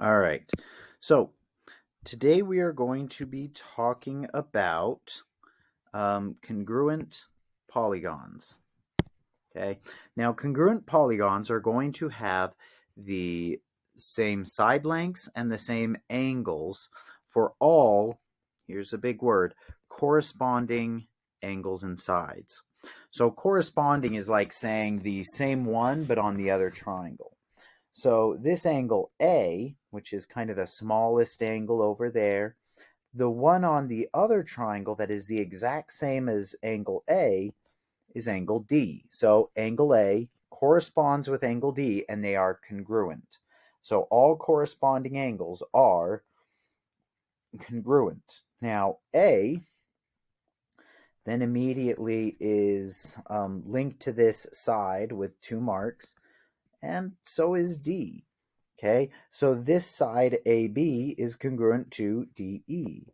All right. So today we are going to be talking about congruent polygons. Okay. Now, congruent polygons are going to have the same side lengths and the same angles for all, here's a big word, corresponding angles and sides. So corresponding is like saying the same one but on the other triangle. So this angle A, which is kind of the smallest angle over there, the one on the other triangle that is the exact same as angle A is angle D. So angle A corresponds with angle D and they are congruent. So all corresponding angles are congruent. Now A then immediately is linked to this side with 2 marks, and so is D. Okay, so this side AB is congruent to DE.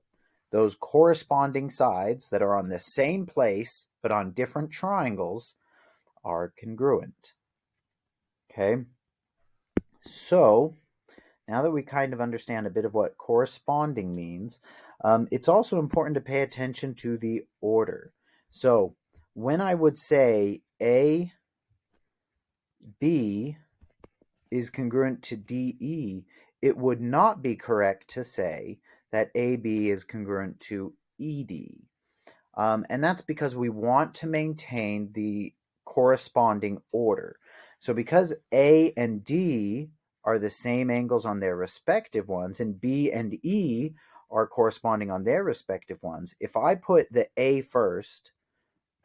Those corresponding sides that are on the same place but on different triangles are congruent. Okay, so now that we kind of understand a bit of what corresponding means, it's also important to pay attention to the order. So when I would say AB is congruent to DE, it would not be correct to say that AB is congruent to ED. And that's because we want to maintain the corresponding order. So because A and D are the same angles on their respective ones, and B and E are corresponding on their respective ones, if I put the A first,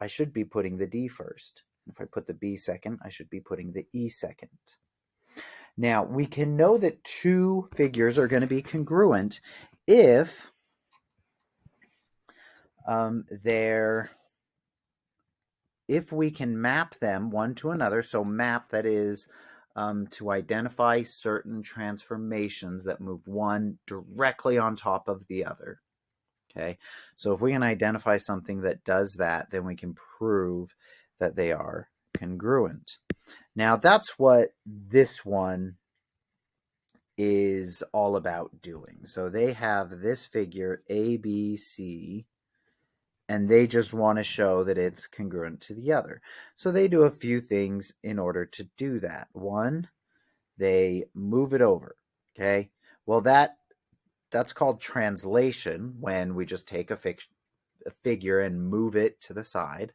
I should be putting the D first. If I put the B second, I should be putting the E second. Now, we can know that two figures are going to be congruent if if we can map them one to another. So map, that is to identify certain transformations that move one directly on top of the other. Okay, so if we can identify something that does that, then we can prove that they are congruent. Now, that's what this one is all about doing. So they have this figure ABC, and they just want to show that it's congruent to the other. So they do a few things in order to do that. One, they move it over. Okay, well that's called translation, when we just take a figure and move it to the side.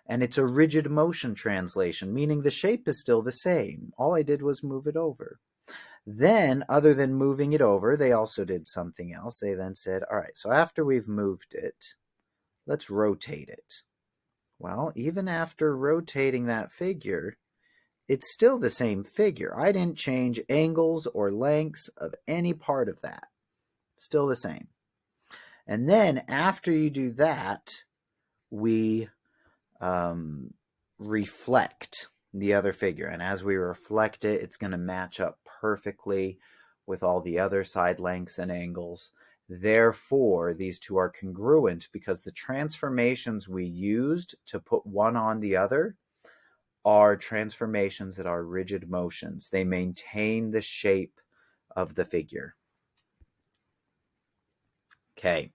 And it's a rigid motion translation, meaning the shape is still the same. All I did was move it over. Then, other than moving it over, they also did something else. They then said, all right, so after we've moved it, let's rotate it. Well, even after rotating that figure, it's still the same figure. I didn't change angles or lengths of any part of that. Still the same. And then after you do that, we reflect the other figure. And as we reflect it, it's going to match up perfectly with all the other side lengths and angles. Therefore, these two are congruent because the transformations we used to put one on the other are transformations that are rigid motions. They maintain the shape of the figure. Okay,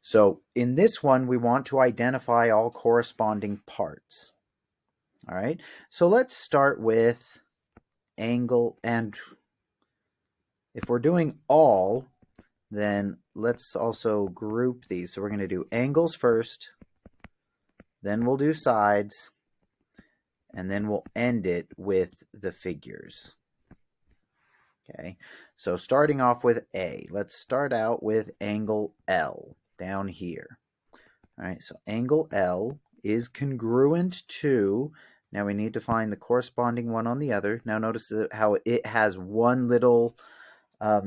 so in this one, we want to identify all corresponding parts. All right, so let's start with angle, and if we're doing all, then let's also group these. So we're going to do angles first, then we'll do sides, and then we'll end it with the figures. Okay, so starting off with A, let's start out with angle L down here. All right, so angle L is congruent to, now we need to find the corresponding one on the other. Now notice how it has one little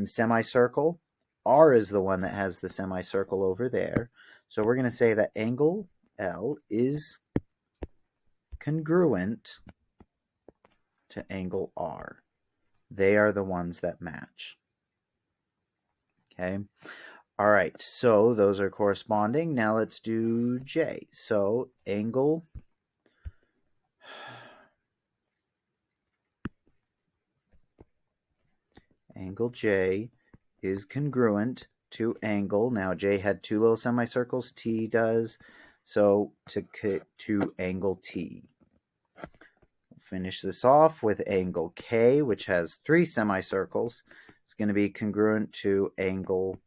semicircle. R is the one that has the semicircle over there. So we're going to say that angle L is congruent to angle R. They are the ones that match. Okay. All right, so those are corresponding. Now let's do J. So angle angle J is congruent to angle, now J had two little semicircles, T does, so to angle T. We'll finish this off with angle K, which has three semicircles. It's going to be congruent to angle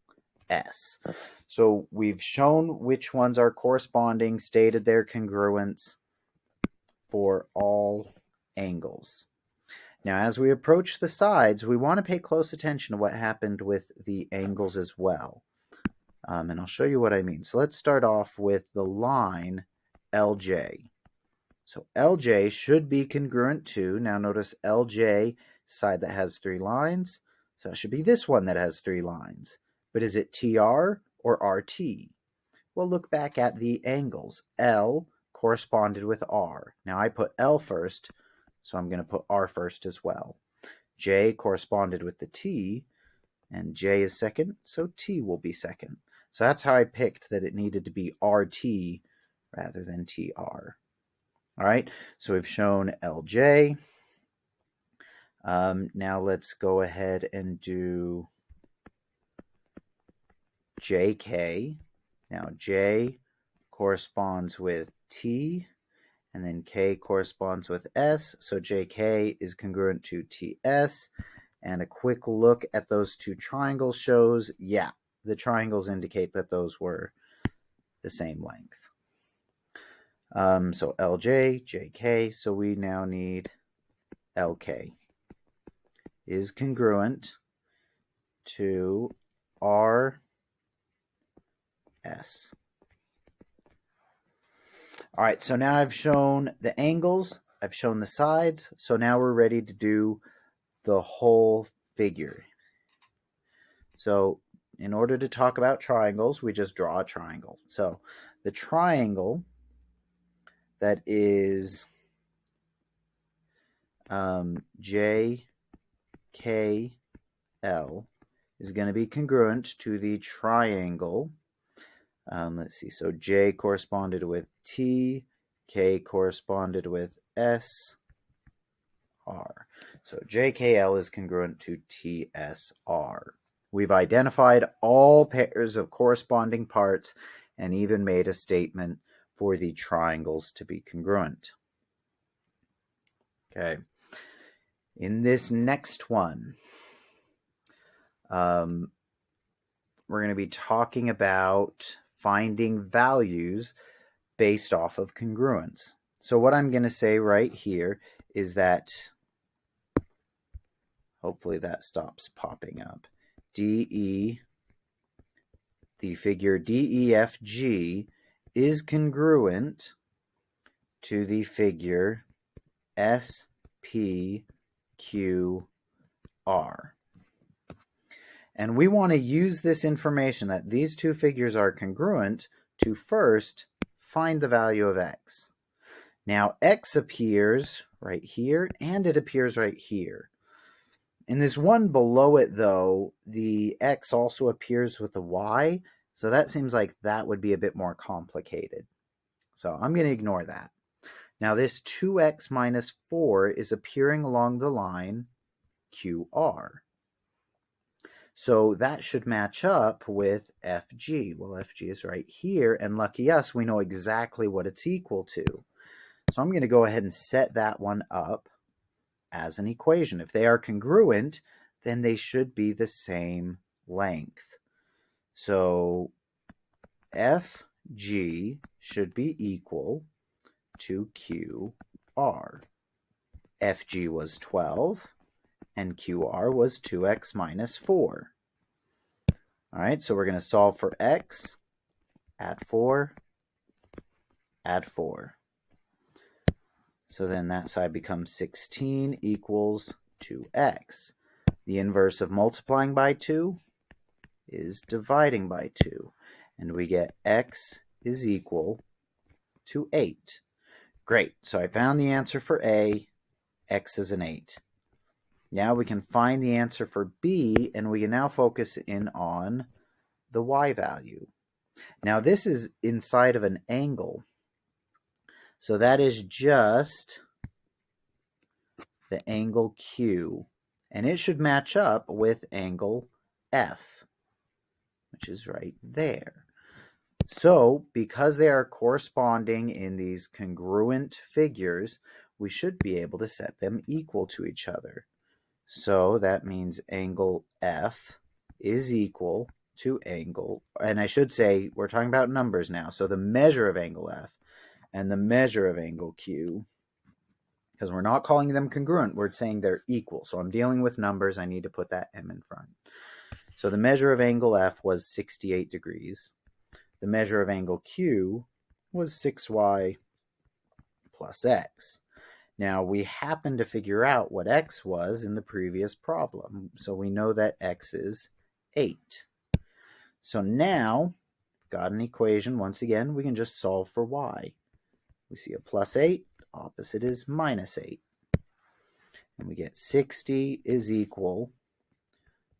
S. So we've shown which ones are corresponding, stated their congruence for all angles. Now, as we approach the sides, we want to pay close attention to what happened with the angles as well. And I'll show you what I mean. So let's start off with the line LJ. So LJ should be congruent to, now notice LJ, side that has three lines. So it should be this one that has three lines. But is it TR or RT? Well, look back at the angles. L corresponded with R. Now I put L first, so I'm going to put R first as well. J corresponded with the T, and J is second, so T will be second. So that's how I picked that it needed to be RT rather than TR. All right, so we've shown LJ. Now let's go ahead and do JK. Now J corresponds with T, and then K corresponds with S, so JK is congruent to TS. And a quick look at those two triangles shows, yeah, the triangles indicate that those were the same length. So LJ, JK, so we now need LK is congruent to RS. All right, so now I've shown the angles, I've shown the sides, so now we're ready to do the whole figure. So in order to talk about triangles, we just draw a triangle. So the triangle that is JKL is going to be congruent to the triangle. Let's see, so J corresponded with T, K corresponded with S, R. So JKL is congruent to TSR. We've identified all pairs of corresponding parts and even made a statement for the triangles to be congruent. Okay. In this next one, we're going to be talking about finding values based off of congruence. So what I'm going to say right here is that, hopefully that stops popping up, the figure DEFG is congruent to the figure SPQR. And we want to use this information that these two figures are congruent to first find the value of x. Now x appears right here and it appears right here. In this one below it though, the x also appears with a y, so that seems like that would be a bit more complicated. So I'm going to ignore that. Now this 2x minus 4 is appearing along the line QR. So that should match up with FG. Well, FG is right here, and lucky us, we know exactly what it's equal to. So I'm going to go ahead and set that one up as an equation. If they are congruent, then they should be the same length. So FG should be equal to QR. FG was 12. And QR was 2x minus 4. All right, so we're going to solve for x, add 4, add 4. So then that side becomes 16 equals 2x. The inverse of multiplying by 2 is dividing by 2. And we get x is equal to 8. Great, so I found the answer for A, x is an 8. Now we can find the answer for B, and we can now focus in on the y value. Now this is inside of an angle, so that is just the angle Q, And it should match up with angle F, which is right there. So because they are corresponding in these congruent figures, we should be able to set them equal to each other. So that means angle F is equal to angle, and I should say we're talking about numbers now, so the measure of angle F and the measure of angle Q, because we're not calling them congruent, we're saying they're equal. So I'm dealing with numbers, I need to put that M in front. So the measure of angle F was 68 degrees. The measure of angle Q was 6y plus x. Now, we happen to figure out what x was in the previous problem, so we know that x is 8. So now, got an equation, once again, we can just solve for y. We see a plus 8, opposite is minus 8. And we get 60 is equal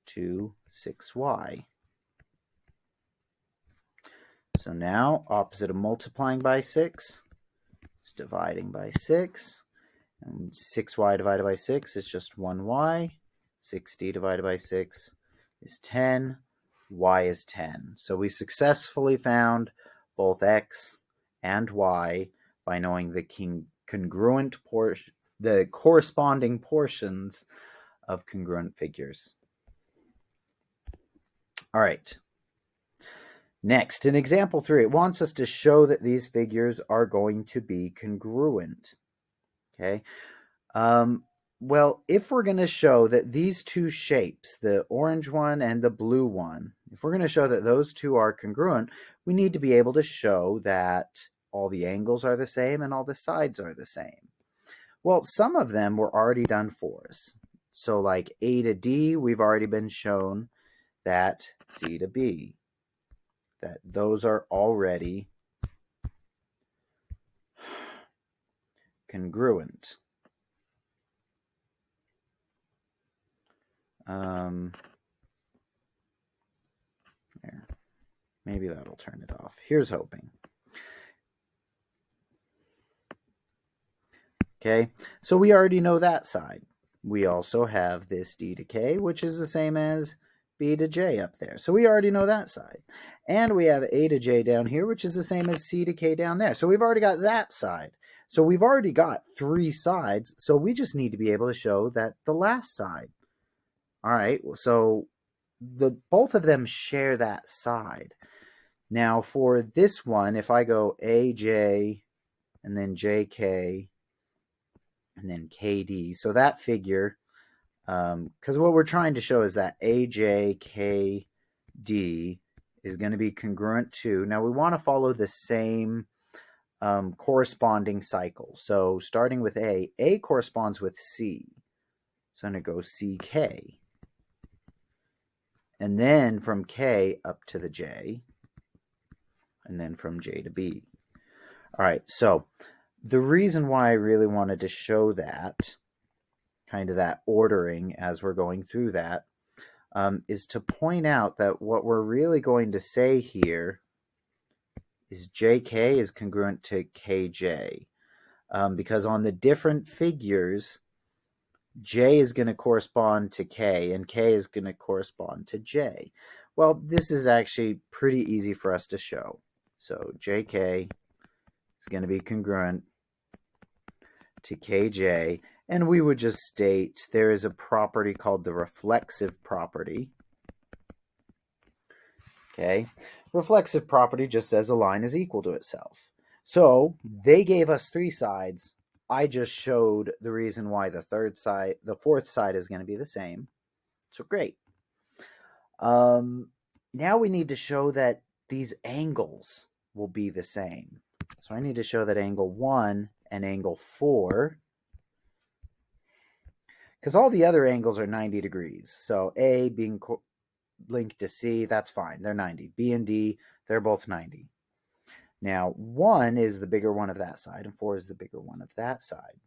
to 6y. So now, opposite of multiplying by 6 is dividing by 6. And 6y divided by 6 is just 1y. 60 divided by 6 is 10. Y is 10. So we successfully found both x and y by knowing the congruent portion, the corresponding portions of congruent figures. All right. Next, in example 3, it wants us to show that these figures are going to be congruent. Okay. Well, if we're going to show that these two shapes, the orange one and the blue one, if we're going to show that those two are congruent, we need to be able to show that all the angles are the same and all the sides are the same. Well, some of them were already done for us. So like A to D, we've already been shown that C to B, that those are already congruent. There. Maybe that'll turn it off. Here's hoping. Okay, so we already know that side. We also have this D to K, which is the same as B to J up there. So we already know that side. And we have A to J down here, which is the same as C to K down there. So we've already got that side. So we've already got 3 sides. So we just need to be able to show that the last side. All right, so both of them share that side. Now for this one, if I go AJ and then JK and then KD, so that figure, because what we're trying to show is that AJKD is going to be congruent to, now we want to follow the same corresponding cycle. So starting with A corresponds with C. So I'm going to go CK. And then from K up to the J, and then from J to B. All right, so the reason why I really wanted to show that, kind of that ordering as we're going through that, is to point out that what we're really going to say here is JK is congruent to KJ, because on the different figures, J is going to correspond to K, and K is going to correspond to J. Well, this is actually pretty easy for us to show. So JK is going to be congruent to KJ, and we would just state there is a property called the reflexive property. Okay, reflexive property just says a line is equal to itself. So they gave us 3 sides. I just showed the reason why the fourth side is going to be the same. So great. Now we need to show that these angles will be the same. So I need to show that angle 1 and angle 4, because all the other angles are 90 degrees. So A being linked to C, that's fine. They're 90. B and D, they're both 90. Now, 1 is the bigger one of that side, and 4 is the bigger one of that side.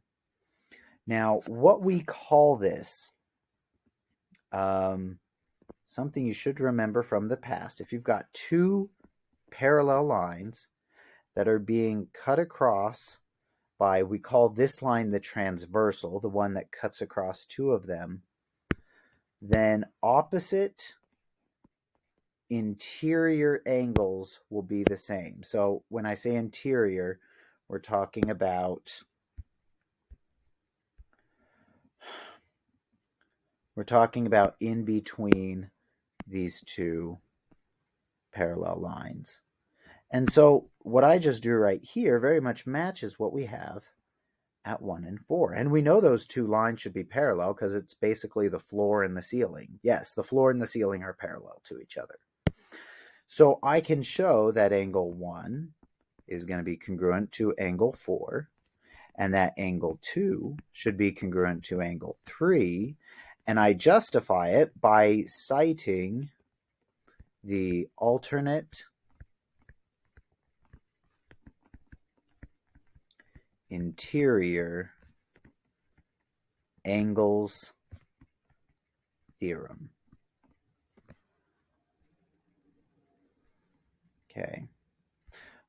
Now, what we call this, something you should remember from the past, if you've got 2 parallel lines that are being cut across by, we call this line the transversal, the one that cuts across 2 of them, then opposite interior angles will be the same. So when I say interior, we're talking about in between these two parallel lines. And so what I just drew right here very much matches what we have at 1 and 4. And we know those two lines should be parallel because it's basically the floor and the ceiling. Yes, the floor and the ceiling are parallel to each other. So I can show that angle 1 is going to be congruent to angle 4, and that angle 2 should be congruent to angle 3, and I justify it by citing the alternate interior angles theorem. Okay.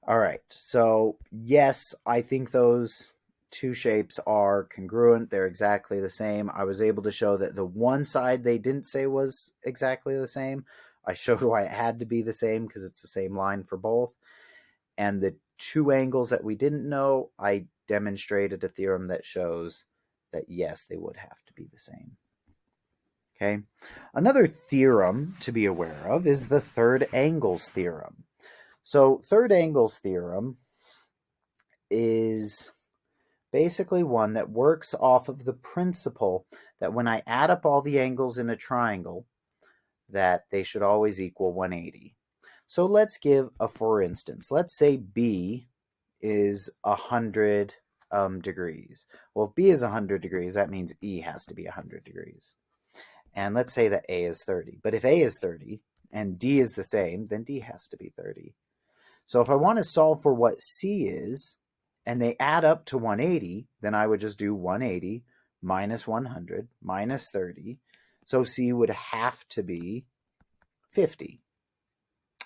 All right. So yes, I think those two shapes are congruent. They're exactly the same. I was able to show that the one side they didn't say was exactly the same. I showed why it had to be the same because it's the same line for both. And the two angles that we didn't know, I demonstrated a theorem that shows that yes, they would have to be the same. Okay. Another theorem to be aware of is the third angles theorem. So third angles theorem is basically one that works off of the principle that when I add up all the angles in a triangle, that they should always equal 180. So let's give a for instance. Let's say B is 100 degrees. Well, if B is 100 degrees, that means E has to be 100 degrees. And let's say that A is 30. But if A is 30 and D is the same, then D has to be 30. So if I want to solve for what C is, and they add up to 180, then I would just do 180 minus 100 minus 30. So C would have to be 50.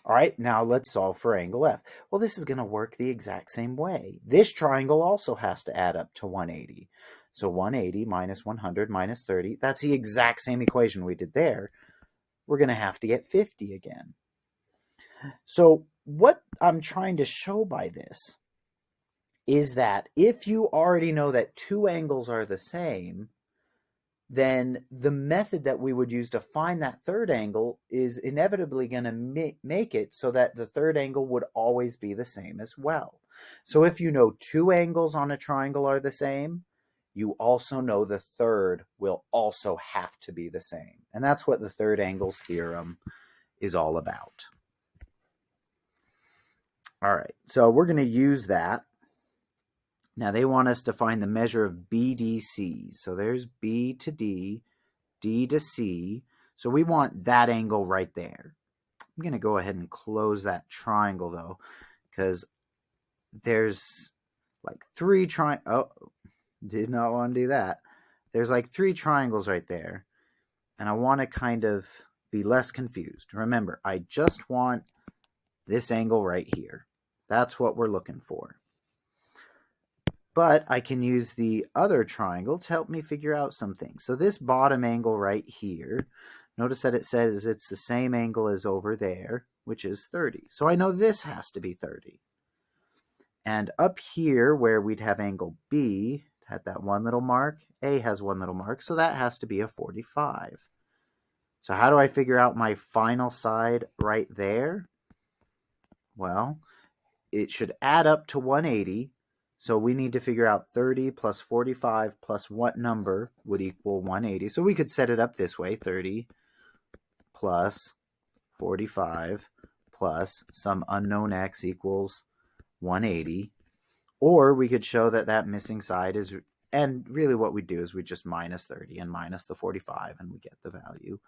All right, now let's solve for angle F. Well, this is going to work the exact same way. This triangle also has to add up to 180. So 180 minus 100 minus 30, that's the exact same equation we did there. We're going to have to get 50 again. So what I'm trying to show by this is that if you already know that two angles are the same, then the method that we would use to find that third angle is inevitably going to make it so that the third angle would always be the same as well. So if you know two angles on a triangle are the same, you also know the third will also have to be the same. And that's what the third angles theorem is all about. All right, so we're going to use that. Now they want us to find the measure of BDC. So there's B to D, D to C. So we want that angle right there. I'm going to go ahead and close that triangle though, because there's like three oh, did not want to do that. There's like three triangles right there. And I want to kind of be less confused. Remember, I just want this angle right here. That's what we're looking for. But I can use the other triangle to help me figure out some things. So this bottom angle right here, notice that it says it's the same angle as over there, which is 30. So I know this has to be 30. And up here where we'd have angle B, had that one little mark, A has one little mark, so that has to be a 45. So how do I figure out my final side right there? Well, it should add up to 180. So we need to figure out 30 plus 45 plus what number would equal 180. So we could set it up this way, 30 plus 45 plus some unknown x equals 180. Or we could show that that missing side is, and really what we do is we just minus 30 and minus the 45 and we get the value.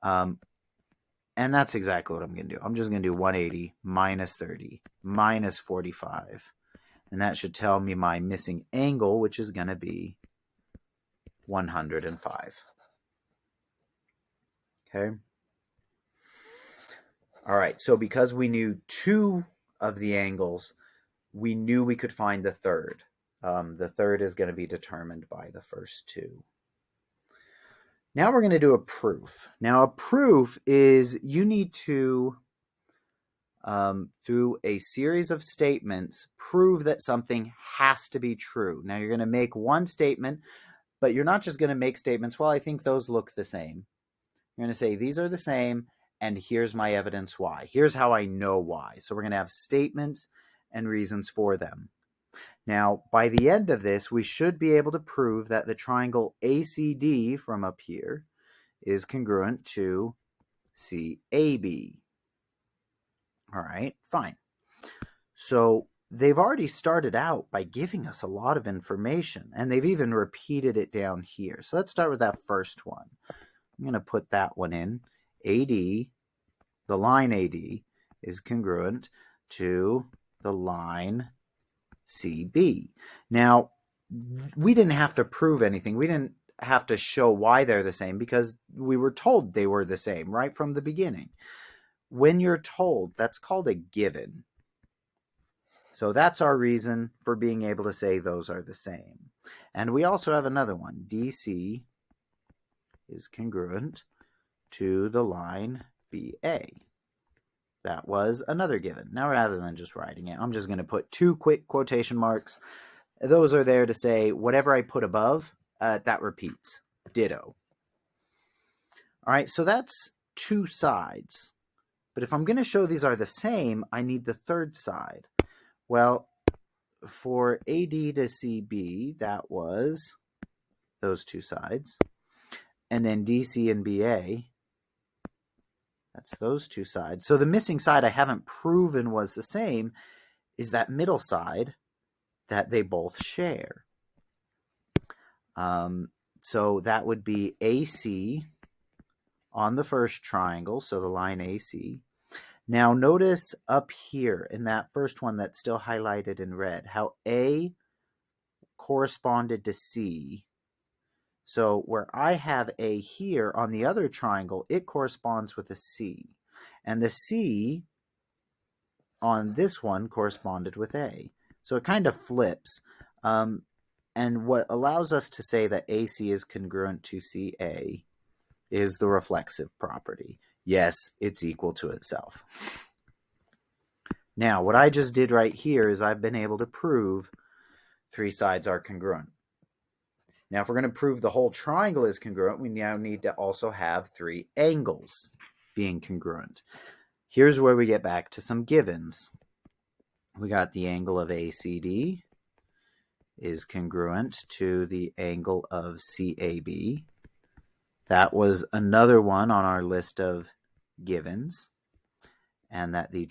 And that's exactly what I'm going to do. I'm just going to do 180 minus 30 minus 45. And that should tell me my missing angle, which is going to be 105. Okay. All right. So because we knew two of the angles, we knew we could find the third. The third is going to be determined by the first two. Now we're going to do a proof. Now a proof is you need to, through a series of statements, prove that something has to be true. Now you're going to make one statement, but you're not just going to make statements, well, I think those look the same. You're going to say these are the same, and here's my evidence why. Here's how I know why. So we're going to have statements and reasons for them. Now, by the end of this, we should be able to prove that the triangle ACD from up here is congruent to CAB. All right, fine. So they've already started out by giving us a lot of information, and they've even repeated it down here. So let's start with that first one. I'm going to put that one in. AD, the line AD, is congruent to the line CB. Now, we didn't have to prove anything. We didn't have to show why they're the same because we were told they were the same right from the beginning. When you're told, that's called a given. So that's our reason for being able to say those are the same. And we also have another one. DC is congruent to the line BA. That was another given. Now, rather than just writing it, I'm just going to put two quick quotation marks. Those are there to say whatever I put above, that repeats. Ditto. All right, so that's two sides. But if I'm going to show these are the same, I need the third side. Well, for AD to CB, that was those two sides. And then DC and BA, that's those two sides. So the missing side I haven't proven was the same is that middle side that they both share. So that would be AC on the first triangle, so the line AC. Now notice up here in that first one that's still highlighted in red, how A corresponded to C. So where I have A here on the other triangle, it corresponds with a C. And the C on this one corresponded with A. So it kind of flips. And what allows us to say that AC is congruent to CA is the reflexive property. Yes, it's equal to itself. Now, what I just did right here is I've been able to prove three sides are congruent. Now, if we're going to prove the whole triangle is congruent, we now need to also have three angles being congruent. Here's where we get back to some givens. We got the angle of ACD is congruent to the angle of CAB. That was another one on our list of givens. And that the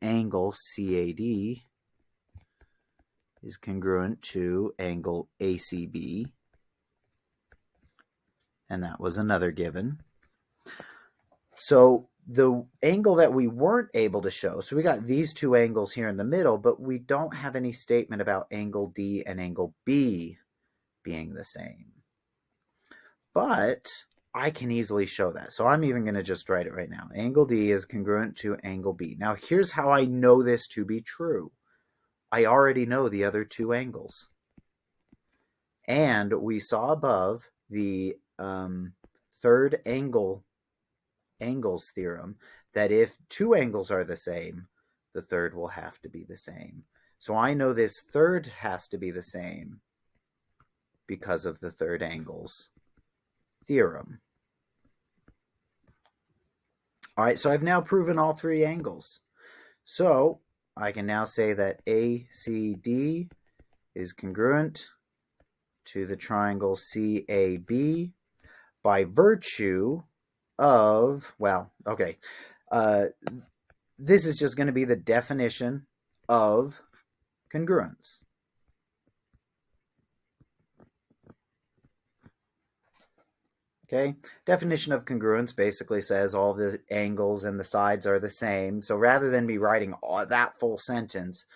angle CAD is congruent to angle ACB. And that was another given. So the angle that we weren't able to show, so we got these two angles here in the middle, but we don't have any statement about angle D and angle B being the same. But I can easily show that. So I'm even going to just write it right now. Angle D is congruent to angle B. Now here's how I know this to be true. I already know the other two angles. And we saw above the third angles theorem that if two angles are the same, the third will have to be the same. So I know this third has to be the same because of the third angles theorem. All right, so I've now proven all three angles. So I can now say that ACD is congruent to the triangle CAB by virtue of, well, okay, this is just going to be the definition of congruence. Okay, definition of congruence basically says all the angles and the sides are the same. So rather than me writing that full sentence,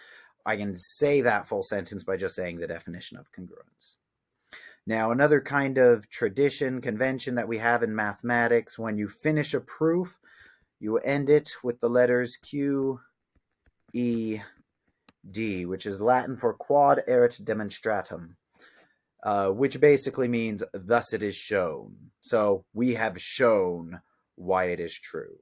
I can say that full sentence by just saying the definition of congruence. Now, another kind of tradition, convention that we have in mathematics, when you finish a proof, you end it with the letters Q, E, D, which is Latin for quod erat demonstratum. which basically means thus it is shown. So we have shown why it is true.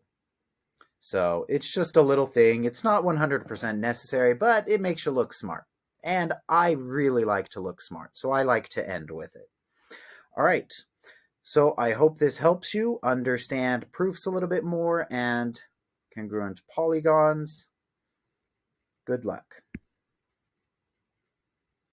So it's just a little thing. It's not 100% necessary, but it makes you look smart. And I really like to look smart, so I like to end with it. All right. So I hope this helps you understand proofs a little bit more and congruent polygons. Good luck.